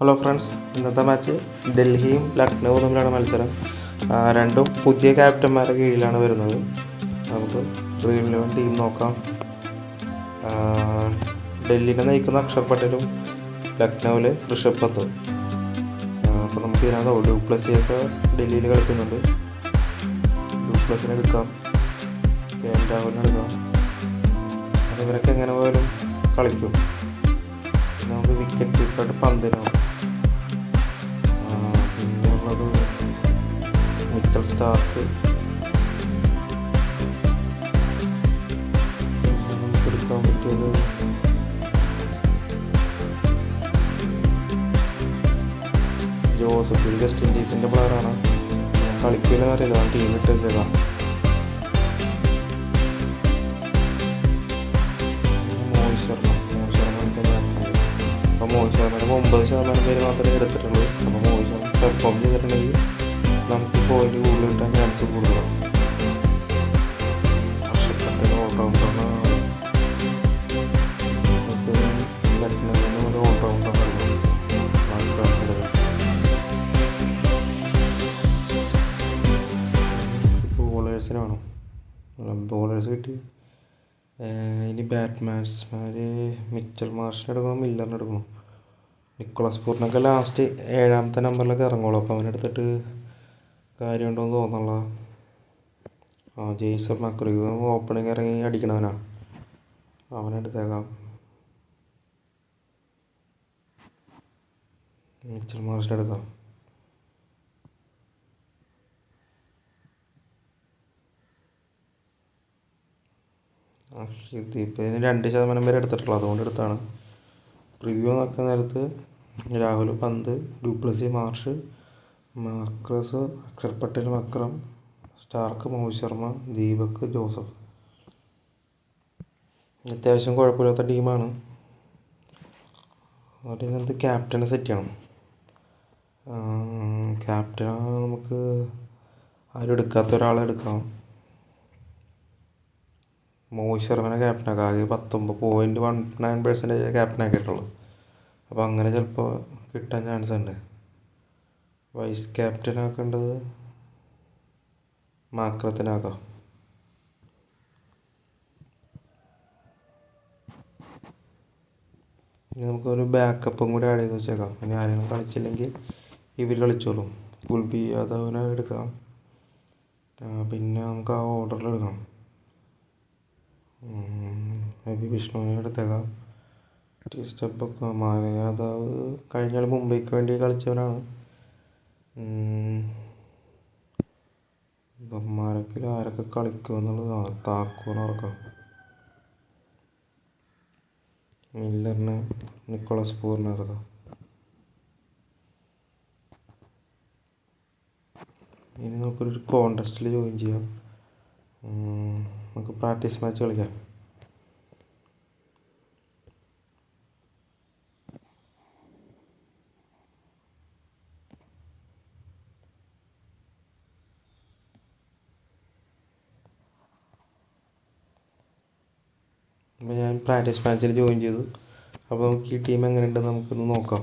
Hello friends, ഇന്നത്തെ match ഡൽഹിയും ലക്നൗവും തമ്മിലാണ് മത്സരം. രണ്ടും പുതിയ ക്യാപ്റ്റന്മാരുടെ കീഴിലാണ് വരുന്നത്. നമുക്ക് ഡ്രീം 11 ടീം നോക്കാം. ഡൽഹിനെ നയിക്കുന്ന അക്ഷർ പട്ടേലും ലക്നൗവിൽ ഋഷഭ് പന്തും. അപ്പോൾ നമുക്ക് ഇതിനകത്ത് ഡ്യൂപ്ലസിയൊക്കെ ഡൽഹിയിൽ കളിക്കുന്നുണ്ട്. ഡ്യൂപ്ലസിനെ എടുക്കാം, കെ എൽ രാഹുലിനെ എടുക്കാം. ഇവരൊക്കെ എങ്ങനെ പോയാലും കളിക്കും. നമുക്ക് വിക്കറ്റ് കീപ്പറായിട്ട് പന്തിനാവും. പിന്നെ ഉള്ളത് മിച്ചൽ സ്റ്റാർക്ക്. നമുക്ക് എടുക്കാൻ പറ്റിയത് ജോസഫ്. വെസ്റ്റ് ഇൻഡീസിൻ്റെ പ്ലെയറാണ്. കളിക്കില്ലെന്ന് അറിയില്ല, ടീം ഇട്ട് വെച്ചേക്കാം. അപ്പോൾ മോഹിത് ശർമ്മയുടെ 90% പേര് മാത്രമേ എടുത്തിട്ടുള്ളൂ. അപ്പോൾ മോഹിത് ശർമ്മ പെർഫോം ചെയ്തിട്ടുണ്ടെങ്കിൽ നമുക്ക് പോയിന്റ് കൂടുതൽ കിട്ടാൻ ചാൻസ് കൂടുതലാണ്. വർഷപ്പെട്ട ഓൾറൗണ്ടറാണ്. ലക്നൗവിന് ഒരു ഓൾറൗണ്ടറാണ്. ബോളേഴ്സിന് വേണം, ബോളേഴ്സ് കിട്ടി. ഇനി ബാറ്റ്മാൻസ്മാർ മിച്ചൽ മാർഷിനെ എടുക്കണം, മില്ലറിനെ എടുക്കണം. നിക്കോളാസ് പൂർണ്ണൊക്കെ ലാസ്റ്റ് 7ാമത്തെ നമ്പറിലൊക്കെ ഇറങ്ങുള്ളൂ. അപ്പോൾ അവനെടുത്തിട്ട് കാര്യമുണ്ടോയെന്ന് തോന്നണല്ലോ. ജെയ്സൺ മക്രീവ് ഓപ്പണിങ് ഇറങ്ങി അടിക്കണവനാ, അവനെടുത്തേക്കാം. മിച്ചൽ മാർഷിനെ എടുക്കാം. ഇതിപ്പോൾ 2% വരെ എടുത്തിട്ടുള്ളൂ, അതുകൊണ്ട് എടുത്താണ്. റിവ്യൂ നോക്കുന്ന നേരത്ത് Rahul, Pant, du Plessis, Marsh, Marcus, Axar Patel, Akram, Starc, Mohit Sharma, Deepak, Joseph. അത്യാവശ്യം കുഴപ്പമില്ലാത്ത ടീമാണ്. അതിനകത്ത് ക്യാപ്റ്റനെ സെറ്റ് ചെയ്യണം. ക്യാപ്റ്റൻ നമുക്ക് ആരും എടുക്കാത്ത ഒരാളെ എടുക്കണം. മോഹിത് ശർമ്മനെ ക്യാപ്റ്റനാക്കാം. ആകെ 19.19% ക്യാപ്റ്റനാക്കിയിട്ടുള്ളൂ. അപ്പോൾ അങ്ങനെ ചിലപ്പോൾ കിട്ടാൻ ചാൻസ് ഉണ്ട്. വൈസ് ക്യാപ്റ്റനാക്കേണ്ടത് മാക്രത്തിനാക്കാം. ഇനി നമുക്കൊരു ബാക്കപ്പും കൂടി ആഡ് ചെയ്ത് വെച്ചേക്കാം. ഇനി ആരെങ്കിലും കളിച്ചില്ലെങ്കിൽ ഇവർ കളിച്ചോളും. കുൽബി യാദവിനെ എടുക്കാം. പിന്നെ നമുക്ക് ആ ഓർഡറിൽ എടുക്കണം. വിഷ്ണുവിനെ എടുത്തേക്കാം. സ്റ്റെപ്പൊക്കെ യാദവ് കഴിഞ്ഞാൽ മുംബൈക്ക് വേണ്ടി കളിച്ചവനാണ്. ബഹ്മാരക്കിൽ ആരൊക്കെ കളിക്കുമെന്നുള്ളത് താക്കൂറിനെ ഇറക്കാം. മില്ലറിനെ, നിക്കോളാസ് പൂറിനെ ഇറക്കാം. ഇനി നമുക്കൊരു കോൺടെസ്റ്റിൽ ജോയിൻ ചെയ്യാം. നമുക്ക് പ്രാക്ടീസ് മാച്ച് കളിക്കാം. അപ്പോൾ ഞാൻ പ്രാക്ടീസ് മാച്ചിൽ ജോയിൻ ചെയ്തു. അപ്പോൾ നമുക്ക് ഈ ടീം എങ്ങനെയുണ്ടെന്ന് നമുക്കൊന്ന് നോക്കാം.